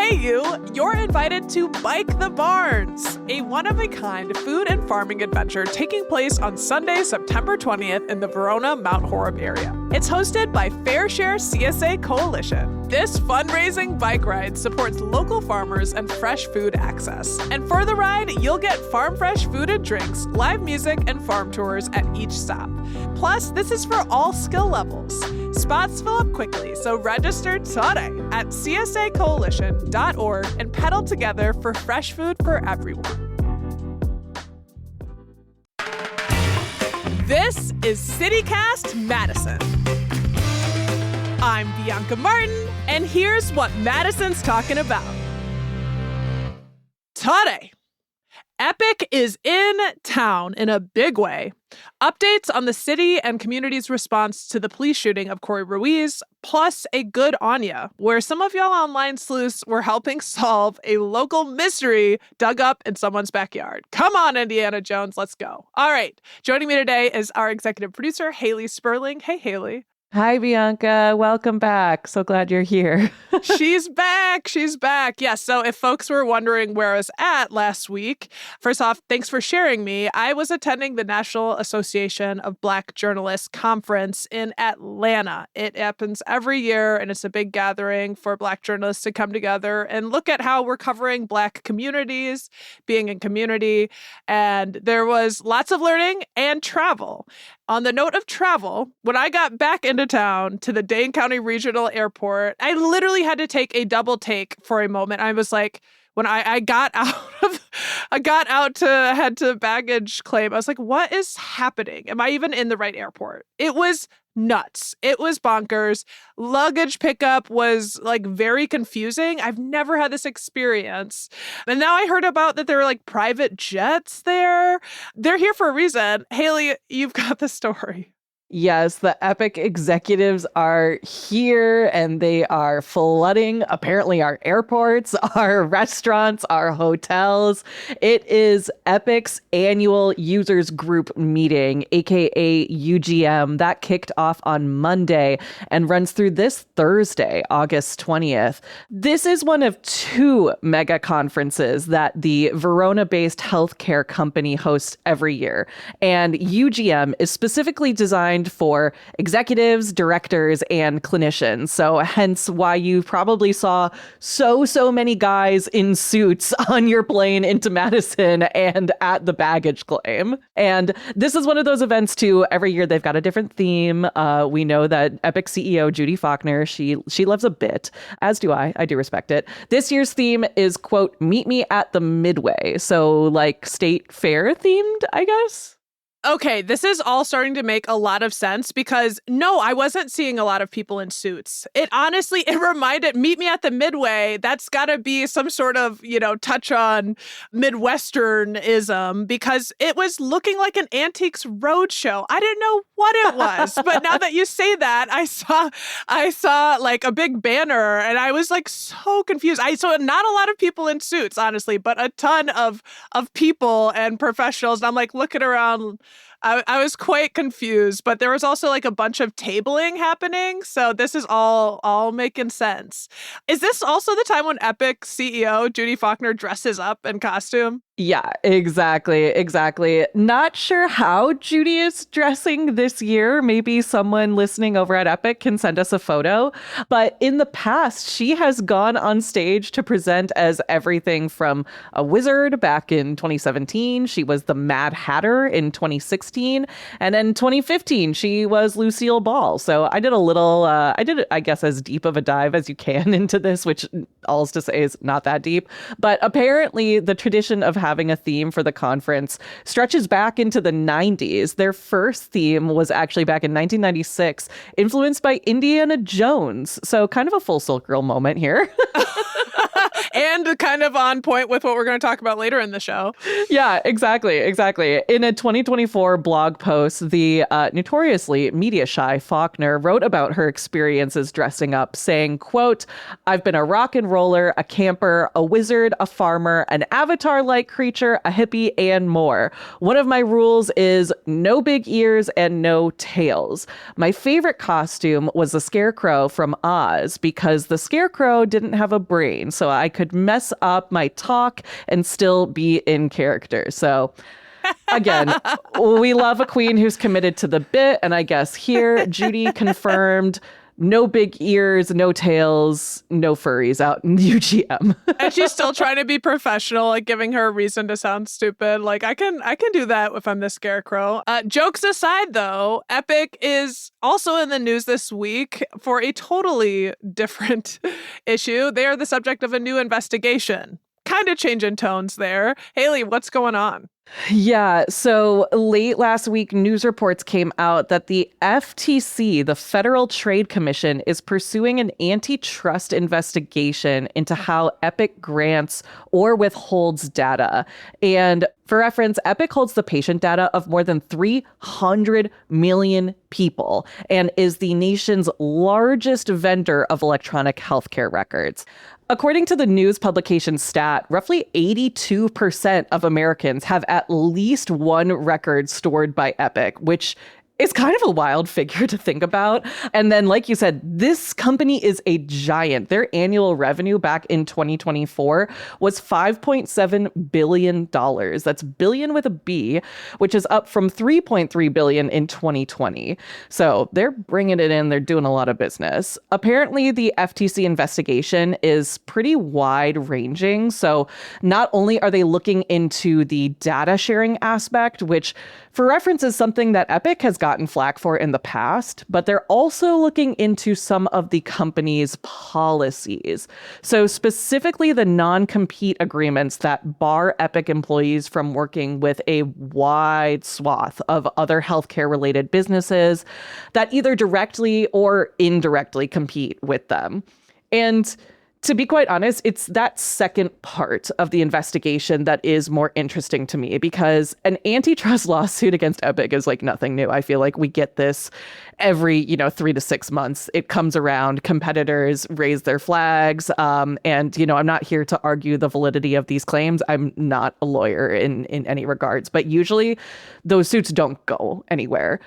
Hey you're invited to Bike the Barns, a one-of-a-kind food and farming adventure taking place on Sunday, September 20th in the Verona Mount Horeb area. It's hosted by Fair Share CSA Coalition. This fundraising bike ride supports local farmers and fresh food access. And for the ride, you'll get farm fresh food and drinks, live music, and farm tours at each stop. Plus, this is for all skill levels. Spots fill up quickly, so register today at csacoalition.org and pedal together for fresh food for everyone. This is CityCast Madison. I'm Bianca Martin, and here's what Madison's talking about. Today, Epic is in town in a big way. Updates on the city and community's response to the police shooting of Corey Ruiz, plus a good Anya, where some of y'all online sleuths were helping solve a local mystery dug up in someone's backyard. Come on, Indiana Jones, let's go. All right, joining me today is our executive producer, Haley Sperling. Hey, Haley. Hi, Bianca. Welcome back. So glad you're here. She's back. She's back. Yes. So if folks were wondering where I was at last week, first off, thanks for sharing me. I was attending the National Association of Black Journalists Conference in Atlanta. It happens every year, and it's a big gathering for Black journalists to come together and look at how we're covering Black communities, being in community. And there was lots of learning and travel. On the note of travel, when I got back into town to the Dane County Regional Airport, I literally had to take a double take for a moment. I was like, when I got out to head to baggage claim, I was like, what is happening? Am I even in the right airport? It was nuts. It was bonkers. Luggage pickup was like very confusing. I've never had this experience. And now I heard about that there were like private jets there. They're here for a reason. Haley, you've got the story. Yes, the Epic executives are here and they are flooding, apparently, our airports, our restaurants, our hotels. It is Epic's annual users group meeting, aka UGM, that kicked off on Monday and runs through this Thursday, August 20th. This is one of two mega conferences that the Verona-based healthcare company hosts every year. And UGM is specifically designed for executives, directors, and clinicians. So hence why you probably saw so many guys in suits on your plane into Madison and at the baggage claim. And this is one of those events too. Every year they've got a different theme. We know that Epic CEO Judy Faulkner, she loves a bit, as do I. I do respect it. This year's theme is, quote, "Meet me at the midway." So like state fair themed, I guess. Okay, this is all starting to make a lot of sense because no, I wasn't seeing a lot of people in suits. It reminded, meet me at the midway. That's got to be some sort of, touch on Midwesternism because it was looking like an antiques roadshow. I didn't know what it was, but now that you say that, I saw like a big banner and I was like so confused. I saw not a lot of people in suits, honestly, but a ton of people and professionals. And I'm like looking around. I was quite confused, but there was also like a bunch of tabling happening. So this is all making sense. Is this also the time when Epic CEO Judy Faulkner dresses up in costume? Yeah, exactly. Not sure how Judy is dressing this year. Maybe someone listening over at Epic can send us a photo. But in the past, she has gone on stage to present as everything from a wizard back in 2017. She was the Mad Hatter in 2016. And then 2015, she was Lucille Ball. So I did I guess, as deep of a dive as you can into this, which all is to say is not that deep. But apparently the tradition of having a theme for the conference stretches back into the 90s. Their first theme was actually back in 1996, influenced by Indiana Jones. So kind of a full circle moment here. And kind of on point with what we're going to talk about later in the show. Yeah, exactly. In a 2024 blog post, the notoriously media-shy Faulkner wrote about her experiences dressing up, saying, quote, "I've been a rock and roller, a camper, a wizard, a farmer, an avatar-like creature, a hippie, and more. One of my rules is no big ears and no tails. My favorite costume was the Scarecrow from Oz because the Scarecrow didn't have a brain, so I could mess up my talk and still be in character." So again, we love a queen who's committed to the bit. And I guess here, Judy confirmed no big ears, no tails, no furries out in UGM. And she's still trying to be professional, like giving her a reason to sound stupid. Like, I can do that if I'm the Scarecrow. Jokes aside, though, Epic is also in the news this week for a totally different issue. They are the subject of a new investigation. Kind of changing tones there. Haley, what's going on? Yeah, so late last week, news reports came out that the FTC, the Federal Trade Commission, is pursuing an antitrust investigation into how Epic grants or withholds data. And for reference, Epic holds the patient data of more than 300 million people and is the nation's largest vendor of electronic healthcare records. According to the news publication Stat, roughly 82% of Americans have at least one record stored by Epic, which is kind of a wild figure to think about. And then, like you said, this company is a giant. Their annual revenue back in 2024 was $5.7 billion. That's billion with a B, which is up from $3.3 billion in 2020. So they're bringing it in. They're doing a lot of business. Apparently, the FTC investigation is pretty wide ranging. So not only are they looking into the data sharing aspect, which for reference is something that Epic has gotten flack for in the past, but they're also looking into some of the company's policies. So specifically the non-compete agreements that bar Epic employees from working with a wide swath of other healthcare related businesses that either directly or indirectly compete with them. And to be quite honest, it's that second part of the investigation that is more interesting to me, because an antitrust lawsuit against Epic is like nothing new. I feel like we get this every, 3 to 6 months. It comes around, competitors raise their flags. And, I'm not here to argue the validity of these claims. I'm not a lawyer in any regards, but usually those suits don't go anywhere.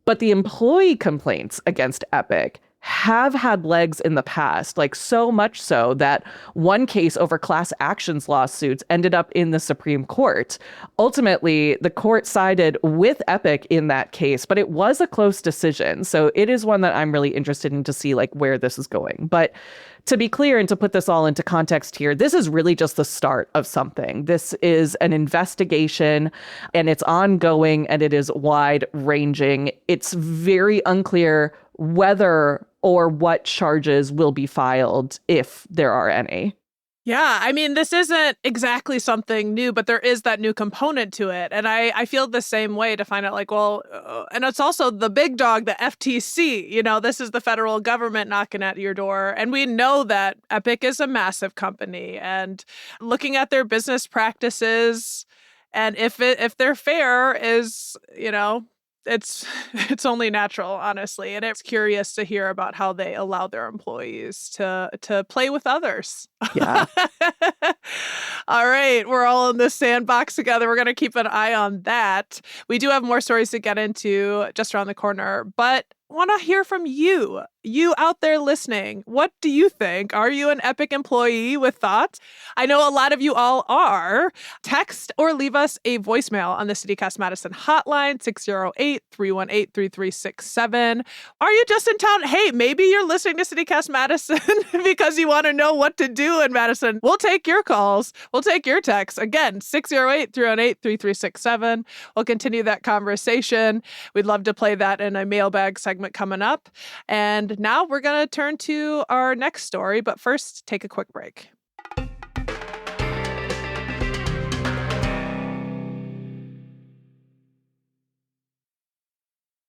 But the employee complaints against Epic have had legs in the past, like so much so that one case over class actions lawsuits ended up in the Supreme Court. Ultimately, the court sided with Epic in that case, but it was a close decision. So it is one that I'm really interested in to see like where this is going. But to be clear and to put this all into context here, this is really just the start of something. This is an investigation and it's ongoing and it is wide ranging. It's very unclear whether or what charges will be filed, if there are any. Yeah, I mean, this isn't exactly something new, but there is that new component to it. And I feel the same way to find out like, well, and it's also the big dog, the FTC. This is the federal government knocking at your door. And we know that Epic is a massive company, and looking at their business practices and if they're fair is, it's only natural, honestly. And it's curious to hear about how they allow their employees to play with others. Yeah. All right. We're all in this sandbox together. We're going to keep an eye on that. We do have more stories to get into just around the corner, but want to hear from you. You out there listening. What do you think? Are you an Epic employee with thoughts? I know a lot of you all are. Text or leave us a voicemail on the CityCast Madison hotline, 608-318-3367. Are you just in town? Hey, maybe you're listening to CityCast Madison because you want to know what to do in Madison. We'll take your calls. We'll take your texts. Again, 608-318-3367. We'll continue that conversation. We'd love to play that in a mailbag segment coming up. And now we're going to turn to our next story, but first, take a quick break.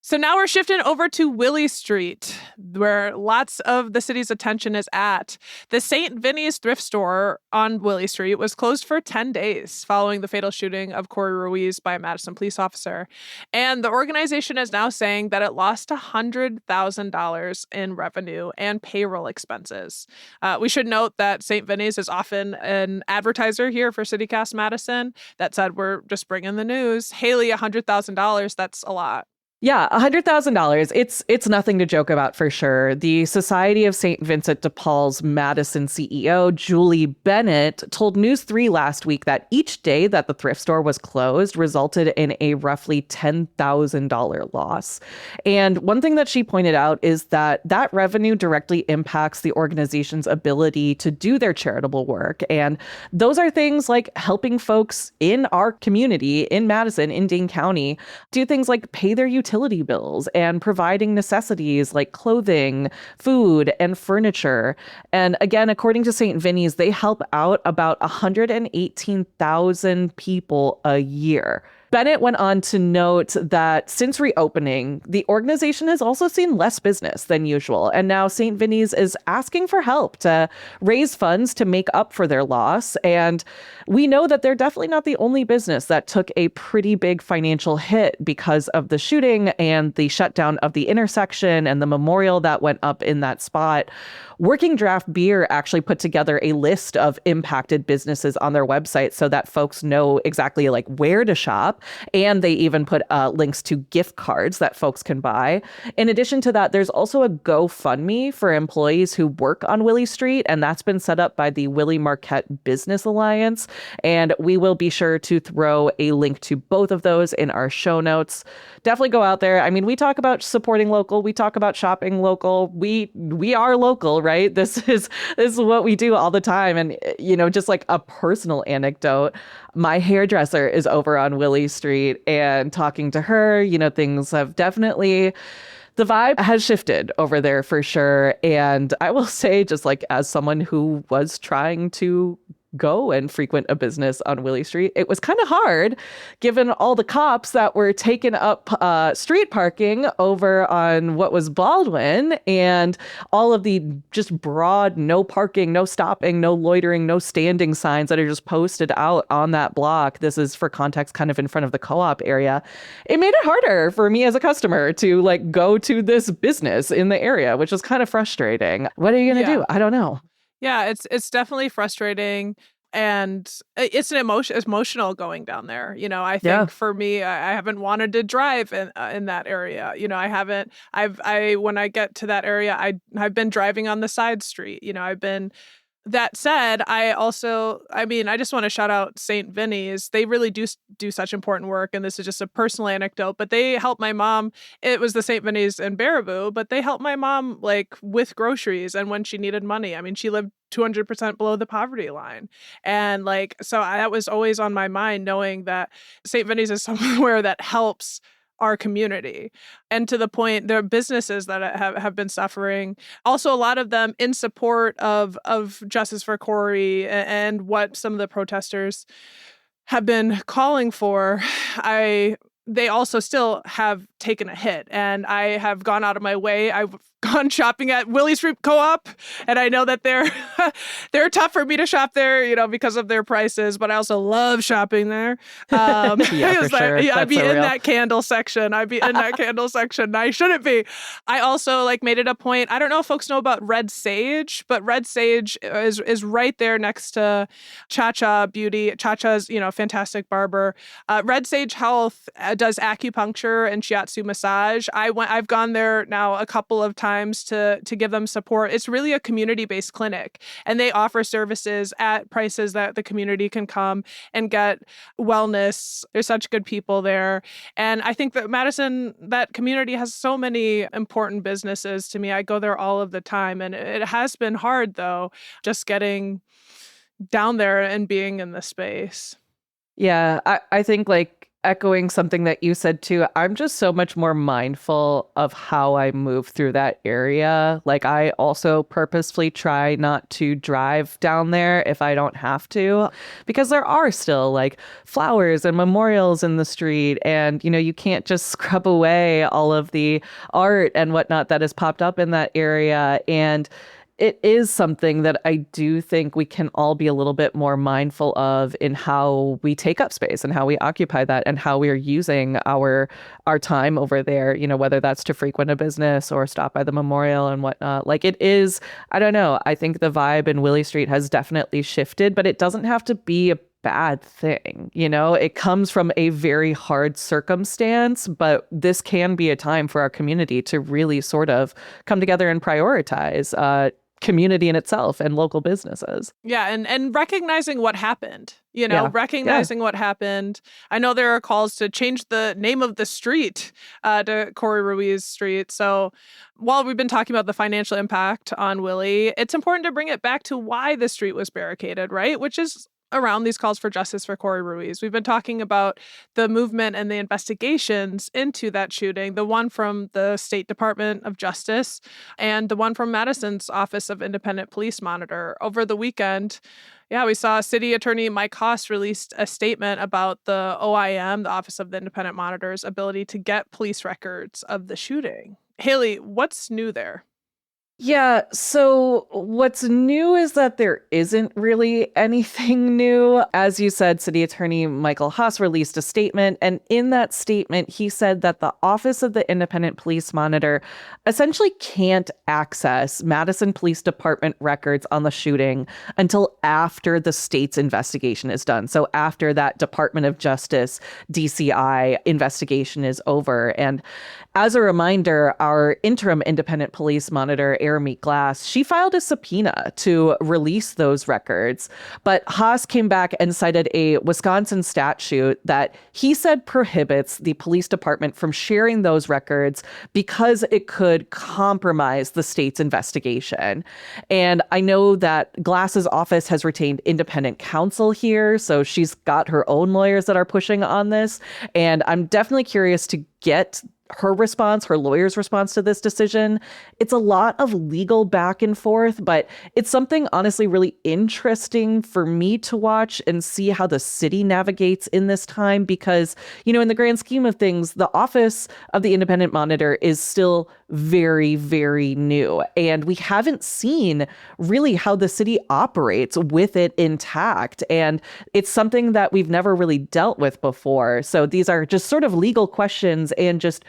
So now we're shifting over to Willy Street, where lots of the city's attention is at. The St. Vinny's thrift store on Willy Street was closed for 10 days following the fatal shooting of Corey Ruiz by a Madison police officer. And the organization is now saying that it lost $100,000 in revenue and payroll expenses. We should note that St. Vinny's is often an advertiser here for CityCast Madison. That said, we're just bringing the news. Haley, $100,000, that's a lot. Yeah, $100,000. It's nothing to joke about for sure. The Society of St. Vincent de Paul's Madison CEO, Julie Bennett, told News 3 last week that each day that the thrift store was closed resulted in a roughly $10,000 loss. And one thing that she pointed out is that that revenue directly impacts the organization's ability to do their charitable work. And those are things like helping folks in our community, in Madison, in Dane County, do things like pay their utilities bills and providing necessities like clothing, food, and furniture. And again, according to St. Vinny's, they help out about 118,000 people a year. Bennett went on to note that since reopening, the organization has also seen less business than usual. And now St. Vinny's is asking for help to raise funds to make up for their loss. And we know that they're definitely not the only business that took a pretty big financial hit because of the shooting and the shutdown of the intersection and the memorial that went up in that spot. Working Draft Beer actually put together a list of impacted businesses on their website so that folks know exactly like where to shop. And they even put links to gift cards that folks can buy. In addition to that, there's also a GoFundMe for employees who work on Willy Street, and that's been set up by the Willy Marquette Business Alliance. And we will be sure to throw a link to both of those in our show notes. Definitely go out there. I mean, we talk about supporting local. We talk about shopping local. We are local, right? This is what we do all the time. And, you know, just like a personal anecdote, my hairdresser is over on Willy Street, and talking to her, you know, things have definitely, the vibe has shifted over there for sure. And I will say, just like as someone who was trying to go and frequent a business on Willy Street, it was kind of hard given all the cops that were taking up street parking over on what was Baldwin, and all of the just broad no parking, no stopping, no loitering, no standing signs that are just posted out on that block. This is for context kind of in front of the co-op area. It made it harder for me as a customer to like go to this business in the area, which is kind of frustrating. What are you going to do? I don't know. Yeah, it's definitely frustrating, and it's emotional going down there. You know, I think for me, I haven't wanted to drive in that area. You know, I haven't. When I get to that area, I've been driving on the side street. You know, I've been. That said, I just want to shout out St. Vinny's. They really do such important work. And this is just a personal anecdote, but they helped my mom. It was the St. Vinny's in Baraboo, but they helped my mom like with groceries and when she needed money. I mean, she lived 200% below the poverty line. And like, so that was always on my mind, knowing that St. Vinny's is somewhere that helps our community. And to the point, there are businesses that have been suffering. Also, a lot of them in support of justice for Corey and what some of the protesters have been calling for. They also still have taken a hit, and I have gone out of my way. I've gone shopping at Willy Street Co-op, and I know that they're tough for me to shop there, you know, because of their prices. But I also love shopping there. Yeah, for sure. I'd be in that candle section. I'd be in that candle section. I shouldn't be. I also like made it a point. I don't know if folks know about Red Sage, but Red Sage is right there next to Cha-Cha Beauty. Cha-Cha's, you know, fantastic barber. Red Sage Health does acupuncture and shiatsu massage. I've gone there now a couple of times to give them support. It's really a community-based clinic, and they offer services at prices that the community can come and get wellness. There's such good people there. And I think that Madison, that community has so many important businesses to me. I go there all of the time, and it has been hard though, just getting down there and being in the space. Yeah, I think like echoing something that you said too, I'm just so much more mindful of how I move through that area. Like, I also purposefully try not to drive down there if I don't have to, because there are still like flowers and memorials in the street. And, you can't just scrub away all of the art and whatnot that has popped up in that area. And it is something that I do think we can all be a little bit more mindful of in how we take up space and how we occupy that and how we are using our time over there, whether that's to frequent a business or stop by the memorial and whatnot. Like, it is, I don't know, I think the vibe in Willy Street has definitely shifted, but it doesn't have to be a bad thing. It comes from a very hard circumstance, but this can be a time for our community to really sort of come together and prioritize community in itself and local businesses. Yeah, and recognizing what happened, recognizing what happened. I know there are calls to change the name of the street to Corey Ruiz Street. So while we've been talking about the financial impact on Willy, it's important to bring it back to why the street was barricaded, right? Which is around these calls for justice for Corey Ruiz. We've been talking about the movement and the investigations into that shooting, the one from the State Department of Justice and the one from Madison's Office of Independent Police Monitor. Over the weekend, we saw City Attorney Mike Haas released a statement about the OIM, the Office of the Independent Monitor's ability to get police records of the shooting. Haley, what's new there? Yeah, so what's new is that there isn't really anything new. As you said, City Attorney Michael Haas released a statement, and in that statement, he said that the Office of the Independent Police Monitor essentially can't access Madison Police Department records on the shooting until after the state's investigation is done. So after that Department of Justice, DCI investigation is over. And as a reminder, our interim independent police monitor, Arameet Glass, she filed a subpoena to release those records. But Haas came back and cited a Wisconsin statute that he said prohibits the police department from sharing those records because it could compromise the state's investigation. And I know that Glass's office has retained independent counsel here, so she's got her own lawyers that are pushing on this. And I'm definitely curious to get her response, her lawyer's response to this decision. It's a lot of legal back and forth, but it's something honestly really interesting for me to watch and see how the city navigates in this time because, in the grand scheme of things, the Office of the Independent Monitor is still very, very new. And we haven't seen really how the city operates with it intact. And it's something that we've never really dealt with before. So these are just sort of legal questions and just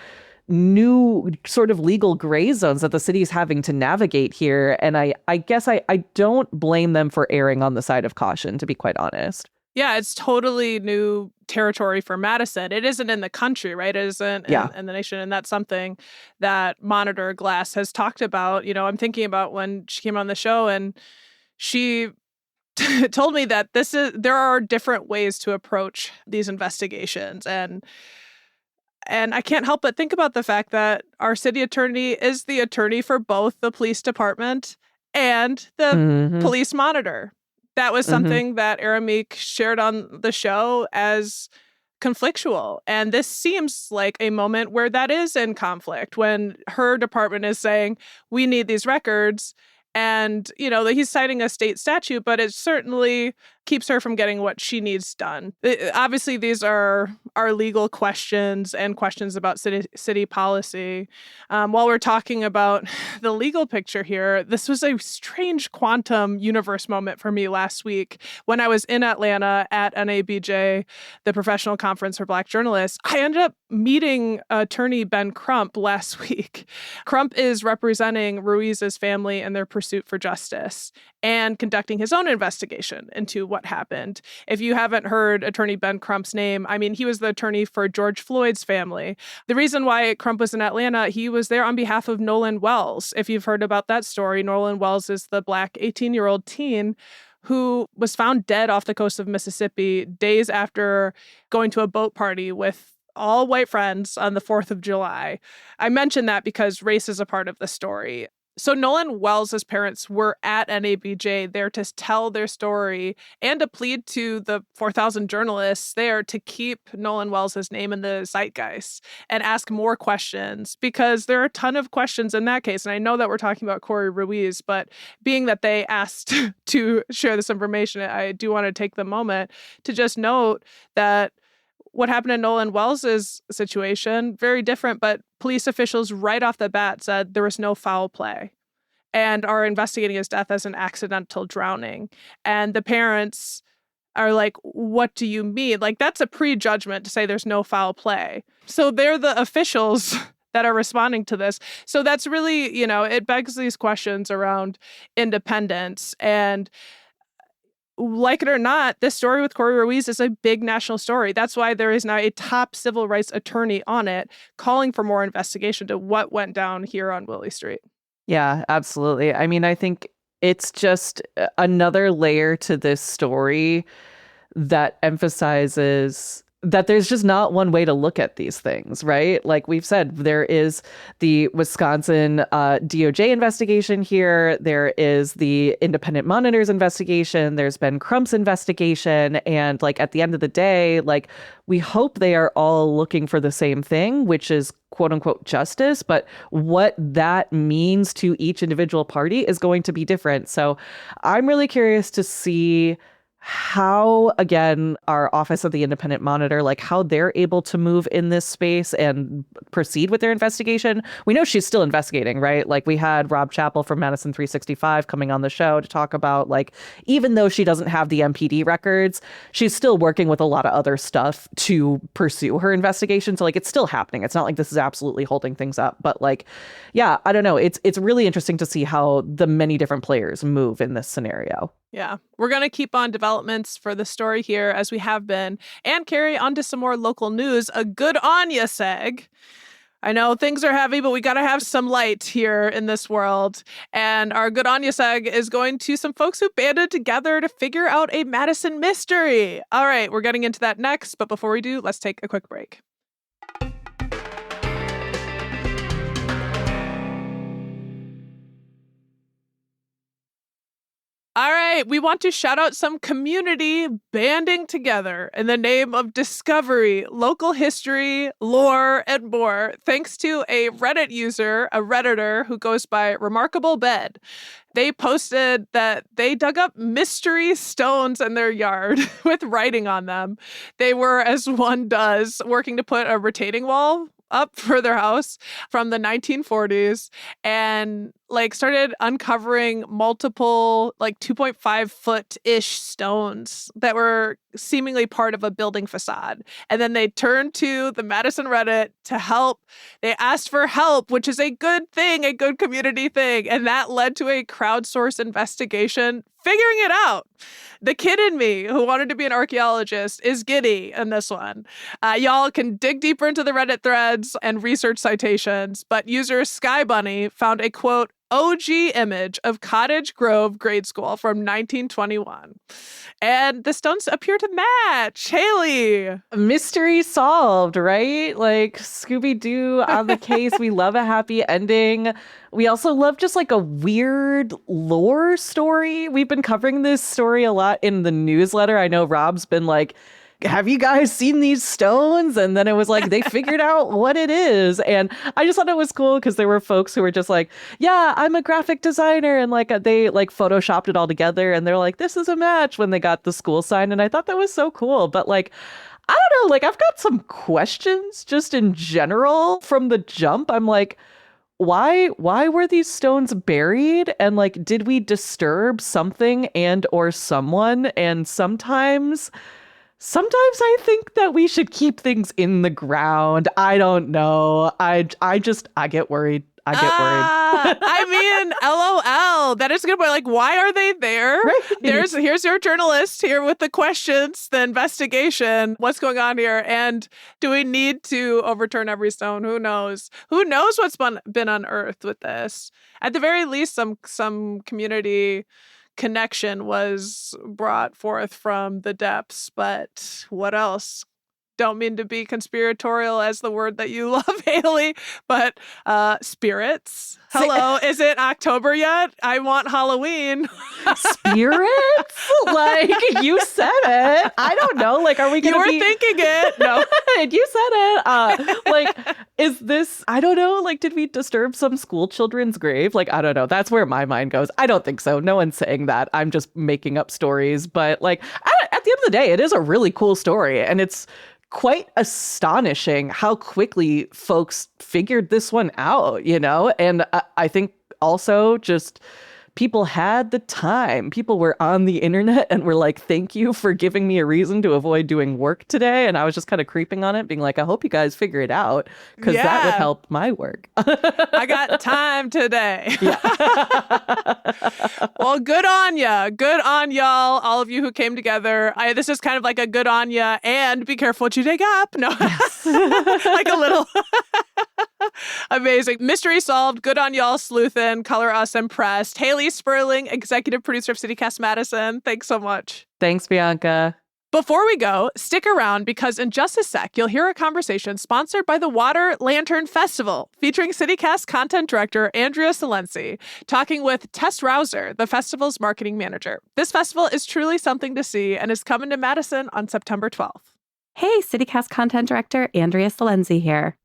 new sort of legal gray zones that the city is having to navigate here. And I guess I don't blame them for erring on the side of caution, to be quite honest. Yeah, it's totally new territory for Madison. It isn't in the country, right? It isn't in the nation. And that's something that Monitor Glass has talked about. I'm thinking about when she came on the show and she told me that there are different ways to approach these investigations. And I can't help but think about the fact that our city attorney is the attorney for both the police department and the police monitor. That was something that Arameek shared on the show as conflictual. And this seems like a moment where that is in conflict, when her department is saying, we need these records. And, he's citing a state statute, but it certainly keeps her from getting what she needs done. Obviously, these are legal questions and questions about city policy. While we're talking about the legal picture here, this was a strange quantum universe moment for me last week when I was in Atlanta at NABJ, the professional conference for Black journalists. I ended up meeting attorney Ben Crump last week. Crump is representing Ruiz's family in their pursuit for justice and conducting his own investigation into what happened. If you haven't heard attorney Ben Crump's name, he was the attorney for George Floyd's family. The reason why Crump was in Atlanta, he was there on behalf of Nolan Wells. If you've heard about that story, Nolan Wells is the Black 18-year-old teen who was found dead off the coast of Mississippi days after going to a boat party with all white friends on the 4th of July. I mention that because race is a part of the story. So Nolan Wells' parents were at NABJ there to tell their story and to plead to the 4,000 journalists there to keep Nolan Wells' name in the zeitgeist and ask more questions, because there are a ton of questions in that case. And I know that we're talking about Corey Ruiz, but being that they asked to share this information, I do want to take the moment to just note that what happened in Nolan Wells' situation, very different, but police officials right off the bat said there was no foul play and are investigating his death as an accidental drowning. And the parents are like, what do you mean? Like, that's a prejudgment to say there's no foul play. So they're the officials that are responding to this. So that's really, it begs these questions around independence. And like it or not, this story with Corey Ruiz is a big national story. That's why there is now a top civil rights attorney on it calling for more investigation to what went down here on Willy Street. Yeah, absolutely. I mean, I think it's just another layer to this story that emphasizes that there's just not one way to look at these things, right? Like we've said, there is the Wisconsin DOJ investigation here. There is the independent monitors investigation. There's been Crump's investigation. And like at the end of the day, like we hope they are all looking for the same thing, which is quote unquote justice. But what that means to each individual party is going to be different. So I'm really curious to see how, again, our Office of the Independent Monitor, like how they're able to move in this space and proceed with their investigation. We know she's still investigating, right? Like we had Rob Chappell from Madison 365 coming on the show to talk about, like, even though she doesn't have the MPD records, she's still working with a lot of other stuff to pursue her investigation. So like it's still happening. It's not like this is absolutely holding things up. But like, yeah, I don't know. It's really interesting to see how the many different players move in this scenario. Yeah, we're going to keep on developments for the story here as we have been and carry on to some more local news. A good on ya seg. I know things are heavy, but we got to have some light here in this world. And our good on ya seg is going to some folks who banded together to figure out a Madison mystery. All right, we're getting into that next. But before we do, let's take a quick break. All right, we want to shout out some community banding together in the name of discovery, local history, lore, and more, thanks to a Reddit user, a Redditor who goes by Remarkable Bed. They posted that they dug up mystery stones in their yard with writing on them. They were, as one does, working to put a retaining wall up for their house from the 1940s and like started uncovering multiple like 2.5 foot-ish stones that were seemingly part of a building facade. And then they turned to the Madison Reddit to help. They asked for help, which is a good thing, a good community thing. And that led to a crowdsourced investigation figuring it out. The kid in me who wanted to be an archaeologist is giddy in this one. Y'all can dig deeper into the Reddit threads and research citations, but user Sky Bunny found a quote, OG image of Cottage Grove Grade School from 1921. And the stones appear to match. Haley. Mystery solved, right? Like Scooby-Doo on the case. We love a happy ending. We also love just like a weird lore story. We've been covering this story a lot in the newsletter. I know Rob's been like, have you guys seen these stones? And then it was like, they figured out what it is. And I just thought it was cool because there were folks who were just like, yeah, I'm a graphic designer. And like they like photoshopped it all together. And they're like, this is a match when they got the school sign. And I thought that was so cool. But like, I don't know, like I've got some questions just in general from the jump. I'm like, why were these stones buried? And like, did we disturb something and or someone? And sometimes I think that we should keep things in the ground. I don't know. I get worried. I mean, LOL. That is a good point. Like, why are they there? Right. Here's your journalist here with the questions, the investigation. What's going on here? And do we need to overturn every stone? Who knows? Who knows what's been unearthed with this? At the very least, some community connection was brought forth from the depths, but what else? don't mean to be conspiratorial as the word that you love, Haley, but spirits. Hello, is it October yet? I want Halloween. Spirits? Like, you said it. I don't know. Like, are we going to be... You were thinking it. No. You said it. Like, is this... I don't know. Like, did we disturb some school children's grave? Like, I don't know. That's where my mind goes. I don't think so. No one's saying that. I'm just making up stories. But, like, at the end of the day, it is a really cool story. And it's quite astonishing how quickly folks figured this one out, you know? And I think also just people had the time. People were on the internet and were like, thank you for giving me a reason to avoid doing work today. And I was just kind of creeping on it, being like, I hope you guys figure it out because that would help my work. I got time today. Well, good on ya. Good on y'all, all of you who came together. This is kind of like a good on ya and be careful what you dig up. No, yes. Like a little... Amazing. Mystery solved. Good on y'all, sleuthin'. Color us impressed. Haley Sperling, executive producer of CityCast Madison. Thanks so much. Thanks, Bianca. Before we go, stick around because in just a sec, you'll hear a conversation sponsored by the Water Lantern Festival, featuring CityCast content director Andrea Silenzi, talking with Tess Rouser, the festival's marketing manager. This festival is truly something to see and is coming to Madison on September 12th. Hey, CityCast content director Andrea Silenzi here.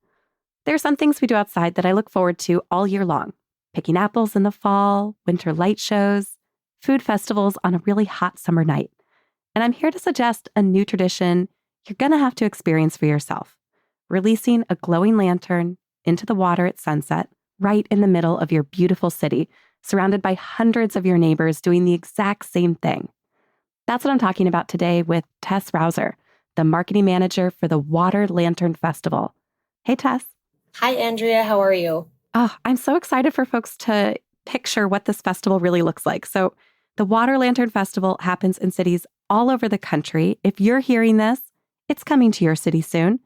There are some things we do outside that I look forward to all year long. Picking apples in the fall, winter light shows, food festivals on a really hot summer night. And I'm here to suggest a new tradition you're going to have to experience for yourself. Releasing a glowing lantern into the water at sunset, right in the middle of your beautiful city, surrounded by hundreds of your neighbors doing the exact same thing. That's what I'm talking about today with Tess Rouser, the marketing manager for the Water Lantern Festival. Hey, Tess. Hi, Andrea. How are you? Oh, I'm so excited for folks to picture what this festival really looks like. So the Water Lantern Festival happens in cities all over the country. If you're hearing this, it's coming to your city soon.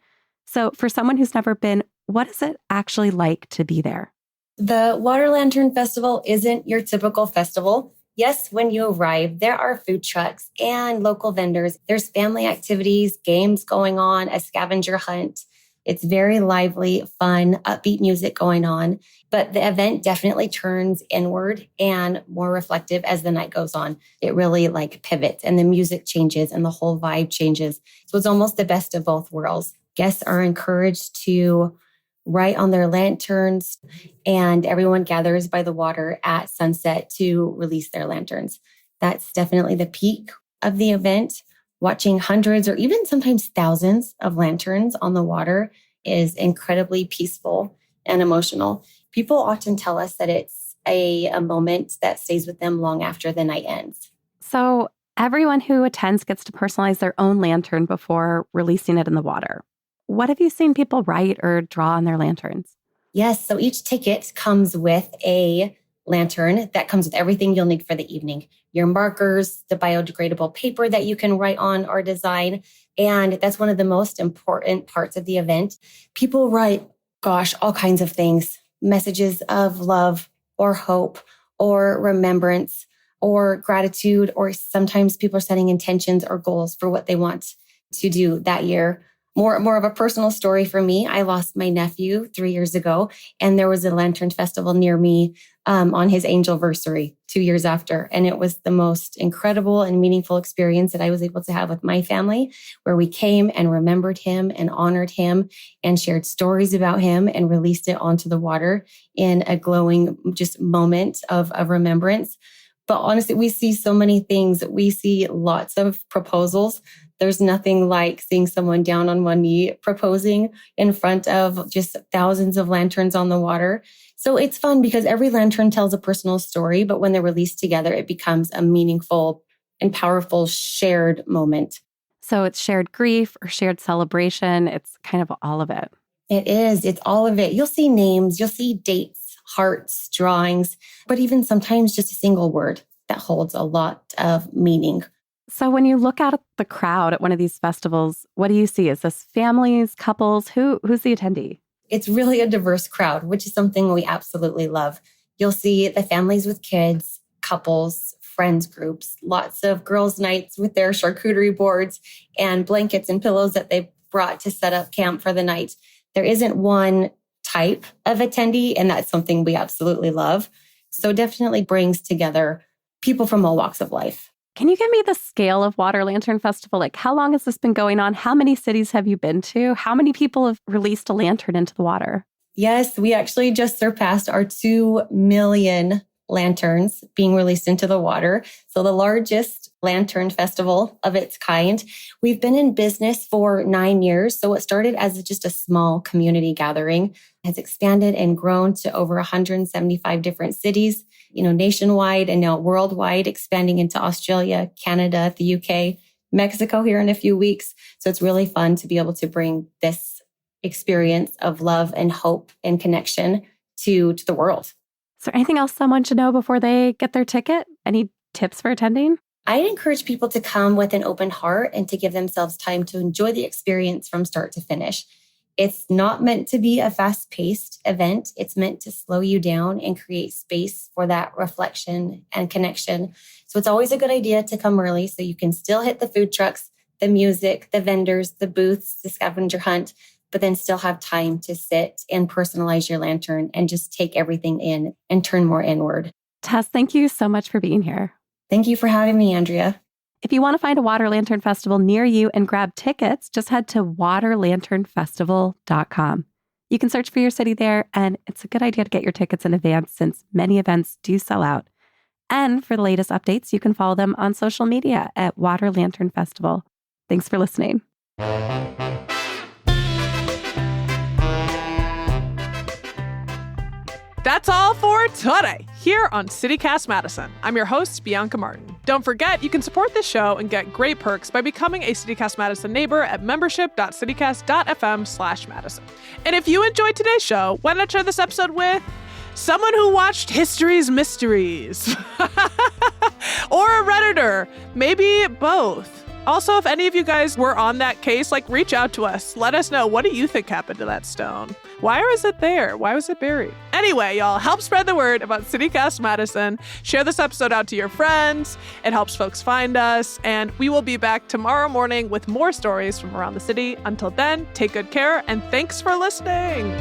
So for someone who's never been, what is it actually like to be there? The Water Lantern Festival isn't your typical festival. Yes, when you arrive, there are food trucks and local vendors. There's family activities, games going on, a scavenger hunt. It's very lively, fun, upbeat music going on, but the event definitely turns inward and more reflective as the night goes on. It really pivots and the music changes and the whole vibe changes. So it's almost the best of both worlds. Guests are encouraged to write on their lanterns and everyone gathers by the water at sunset to release their lanterns. That's definitely the peak of the event. Watching hundreds or even sometimes thousands of lanterns on the water is incredibly peaceful and emotional. People often tell us that it's a moment that stays with them long after the night ends. So everyone who attends gets to personalize their own lantern before releasing it in the water. What have you seen people write or draw on their lanterns? Yes, so each ticket comes with a lantern that comes with everything you'll need for the evening. Your markers, the biodegradable paper that you can write on or design. And that's one of the most important parts of the event. People write, all kinds of things. Messages of love or hope or remembrance or gratitude, or sometimes people are setting intentions or goals for what they want to do that year. More of a personal story for me. I lost my nephew 3 years ago, and there was a lantern festival near me on his angelversary 2 years after. And it was the most incredible and meaningful experience that I was able to have with my family, where we came and remembered him and honored him and shared stories about him and released it onto the water in a glowing just moment of remembrance. But honestly, we see so many things. We see lots of proposals. There's nothing like seeing someone down on one knee proposing in front of just thousands of lanterns on the water. So it's fun because every lantern tells a personal story, but when they're released together, it becomes a meaningful and powerful shared moment. So it's shared grief or shared celebration. It's kind of all of it. It is. It's all of it. You'll see names, you'll see dates, hearts, drawings, but even sometimes just a single word that holds a lot of meaning. So when you look out at the crowd at one of these festivals, what do you see? Is this families, couples? Who's the attendee? It's really a diverse crowd, which is something we absolutely love. You'll see the families with kids, couples, friends groups, lots of girls' nights with their charcuterie boards and blankets and pillows that they brought to set up camp for the night. There isn't one type of attendee, and that's something we absolutely love. So definitely brings together people from all walks of life. Can you give me the scale of Water Lantern Festival? Like, how long has this been going on? How many cities have you been to? How many people have released a lantern into the water? Yes, we actually just surpassed our 2 million lanterns being released into the water. So the largest lantern festival of its kind. We've been in business for 9 years. So it started as just a small community gathering, has expanded and grown to over 175 different cities, nationwide and now worldwide, expanding into Australia, Canada, the UK, Mexico here in a few weeks. So it's really fun to be able to bring this experience of love and hope and connection to the world. Is there anything else someone should know before they get their ticket? Any tips for attending? I'd encourage people to come with an open heart and to give themselves time to enjoy the experience from start to finish. It's not meant to be a fast-paced event. It's meant to slow you down and create space for that reflection and connection. So it's always a good idea to come early so you can still hit the food trucks, the music, the vendors, the booths, the scavenger hunt, but then still have time to sit and personalize your lantern and just take everything in and turn more inward. Tess, thank you so much for being here. Thank you for having me, Andrea. If you want to find a Water Lantern Festival near you and grab tickets, just head to waterlanternfestival.com. You can search for your city there, and it's a good idea to get your tickets in advance since many events do sell out. And for the latest updates, you can follow them on social media at Water Lantern Festival. Thanks for listening. That's all for today here on CityCast Madison. I'm your host, Bianca Martin. Don't forget, you can support this show and get great perks by becoming a CityCast Madison neighbor at membership.citycast.fm/Madison. And if you enjoyed today's show, why not share this episode with someone who watched History's Mysteries or a Redditor, maybe both. Also, if any of you guys were on that case, reach out to us. Let us know, what do you think happened to that stone? Why was it there? Why was it buried? Anyway, y'all, help spread the word about CityCast Madison. Share this episode out to your friends. It helps folks find us. And we will be back tomorrow morning with more stories from around the city. Until then, take good care and thanks for listening.